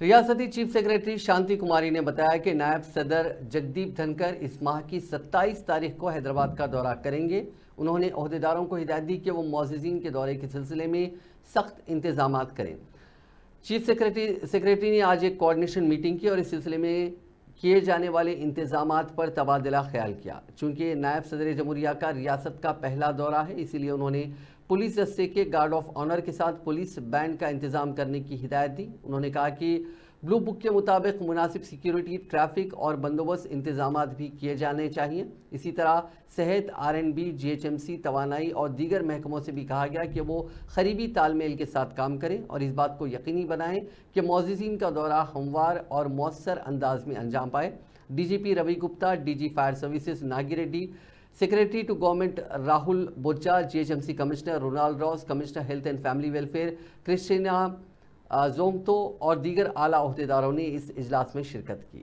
ریاستی chief secretary شانتی کماری نے بتایا کہ نائب صدر جگدیپ دھنکر اس ماہ کی 27 تاریخ کو حیدرآباد کا دورہ کریں گے۔ انہوں نے عہدیداروں کو ہدایت دی کہ وہ معززین کے دورے کے سلسلے میں سخت انتظامات کریں۔ چیف سیکریٹری نے آج ایک کوارڈینیشن میٹنگ کی اور اس سلسلے میں کیے جانے والے انتظامات پر تبادلہ خیال کیا۔ چونکہ نائب صدر جمہوریہ کا ریاست کا پہلا دورہ ہے، اسی لیے انہوں نے پولیس دستے کے گارڈ آف آنر کے ساتھ پولیس بینڈ کا انتظام کرنے کی ہدایت دی۔ انہوں نے کہا کہ بلو بک کے مطابق مناسب سیکیورٹی، ٹریفک اور بندوبست انتظامات بھی کیے جانے چاہیے۔ اسی طرح صحت، RNB، GHMC، توانائی اور دیگر محکموں سے بھی کہا گیا کہ وہ قریبی تال میل کے ساتھ کام کریں اور اس بات کو یقینی بنائیں کہ معززین کا دورہ ہموار اور مؤثر انداز میں انجام پائے۔ DGP Ravi Gupta, DG fire services Nagi Reddy, secretary to government Rahul Bojja, GHMC commissioner Ronald Ross, commissioner health and family welfare Christina Chongthu اور دیگر اعلیٰ عہدیداروں نے اس اجلاس میں شرکت کی۔